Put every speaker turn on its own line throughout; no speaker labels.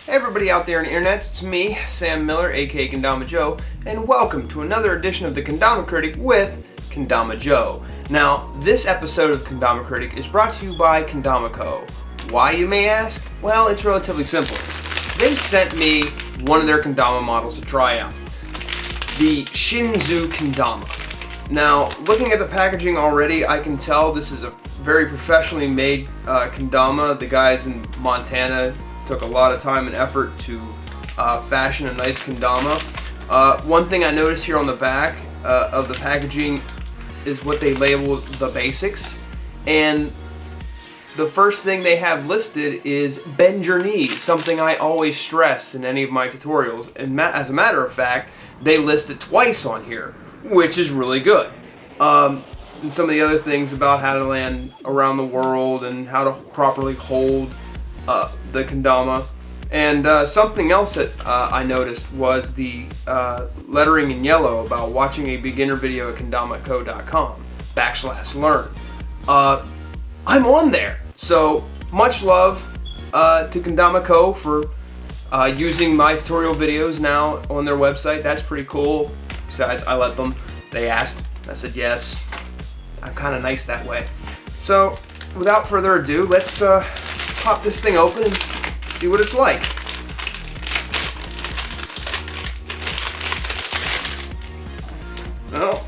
Hey everybody out there on the internet, it's me, Sam Miller, aka Kendama Joe, and welcome to another edition of the Kendama Kritic with Kendama Joe. Now, this episode of Kendama Kritic is brought to you by Kendama Co. Why, you may ask? Well, it's relatively simple. They sent me one of their Kendama models to try out, the Shenzhu Kendama. Now, looking at the packaging already, I can tell this is a very professionally made Kendama. The guys in Montana took a lot of time and effort to fashion a nice Kendama. One thing I noticed here on the back of the packaging is what they labeled the basics, and the first thing they have listed is bend your knees, something I always stress in any of my tutorials, and as a matter of fact, they list it twice on here, which is really good. And some of the other things about how to land around the world and how to properly hold the Kendama. And something else that I noticed was the lettering in yellow about watching a beginner video at kendamaco.com/learn. I'm on there, so much love to Kendama Co for using my tutorial videos now on their website. That's pretty cool. Besides, I let them. They asked, I said yes. I'm kind of nice that way. So without further ado, let's pop this thing open and see what it's like. Well,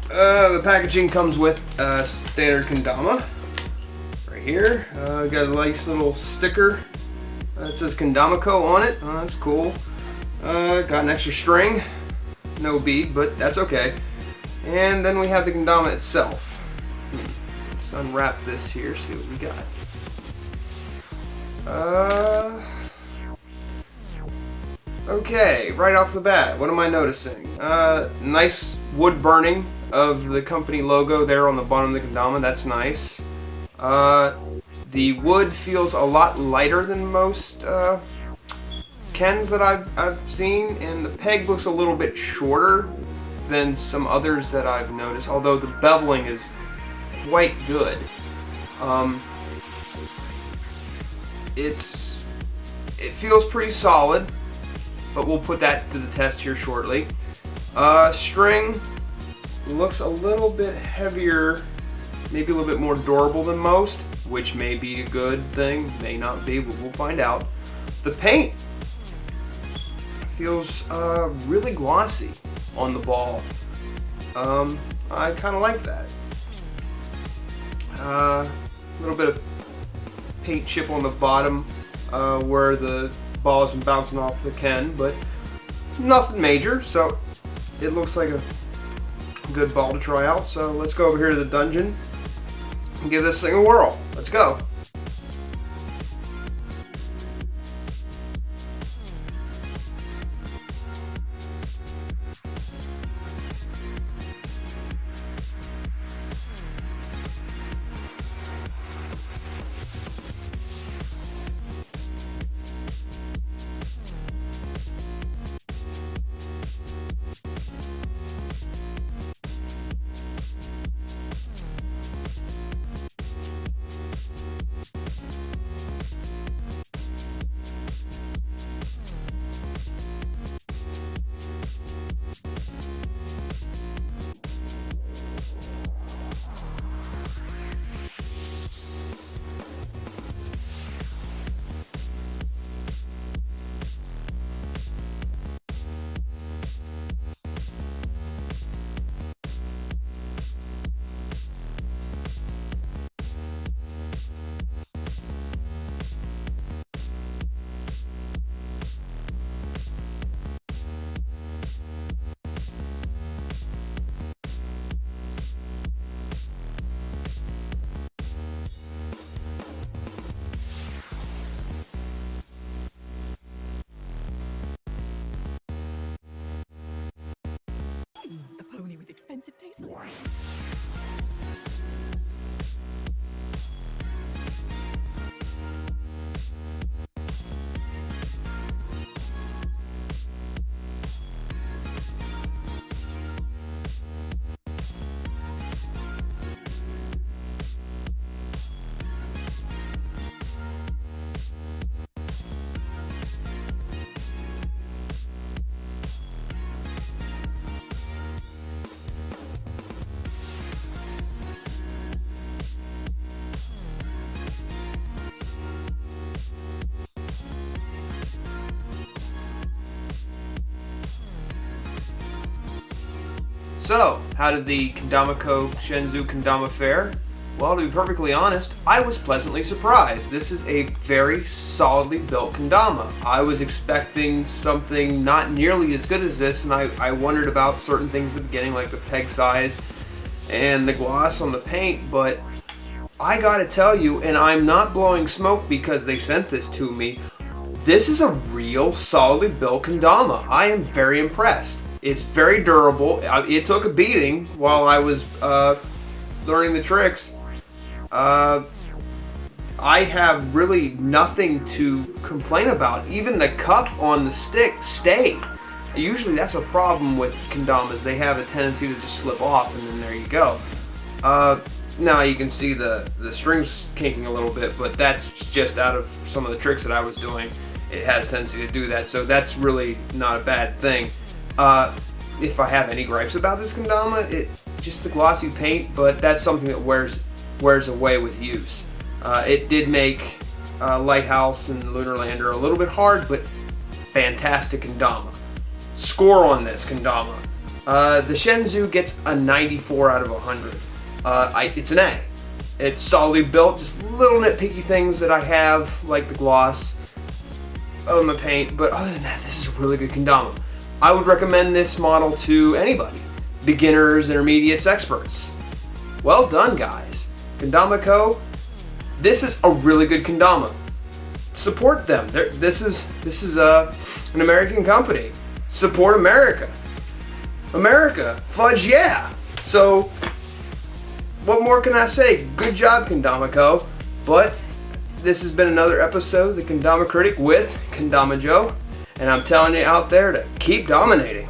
the packaging comes with a standard Kendama right here. Got a nice little sticker that says Kendama Co on it. That's cool. Got an extra string, no bead, but that's okay. And then we have the Kendama itself. Let's unwrap this here, see what we got. Okay, right off the bat, what am I noticing? Nice wood burning of the company logo there on the bottom of the Kendama. That's nice. The wood feels a lot lighter than most Kens that I've seen, and the peg looks a little bit shorter than some others that I've noticed, although the beveling is quite good. It feels pretty solid, but we'll put that to the test here shortly. String looks a little bit heavier, maybe a little bit more durable than most, which may be a good thing, may not be, but we'll find out. The paint feels really glossy on the ball. I kind of like that. A little bit of paint chip on the bottom where the ball has been bouncing off the Ken, but nothing major, so it looks like a good ball to try out. So let's go over here to the dungeon and give this thing a whirl. Let's go.
A pony with expensive taste.
So, how did the Kendama Co Shenzhu Kendama fare? Well, to be perfectly honest, I was pleasantly surprised. This is a very solidly built kendama. I was expecting something not nearly as good as this, and I wondered about certain things at the beginning, like the peg size and the gloss on the paint, but I gotta tell you, and I'm not blowing smoke because they sent this to me, this is a real solidly built kendama. I am very impressed. It's very durable. It took a beating while I was learning the tricks. I have really nothing to complain about. Even the cup on the stick stayed. Usually that's a problem with kendamas. They have a tendency to just slip off, and then there you go. Now you can see the strings kinking a little bit, but that's just out of some of the tricks that I was doing. It has a tendency to do that, so that's really not a bad thing. If I have any gripes about this kendama, it's just the glossy paint, but that's something that wears away with use. It did make Lighthouse and Lunar Lander a little bit hard, but fantastic kendama. Score on this kendama. The Shenzhou gets a 94 out of 100. It's an A. It's solidly built, just little nitpicky things that I have, like the gloss on the paint, but other than that, this is a really good kendama. I would recommend this model to anybody, beginners, intermediates, experts. Well done, guys. Kendama Co, this is a really good kendama. Support them. This is an American company. Support America. America, fudge yeah. So, what more can I say? Good job, Kendama Co. But this has been another episode of the Kendama Critic with Kendama Joe. And I'm telling you out there to keep dominating.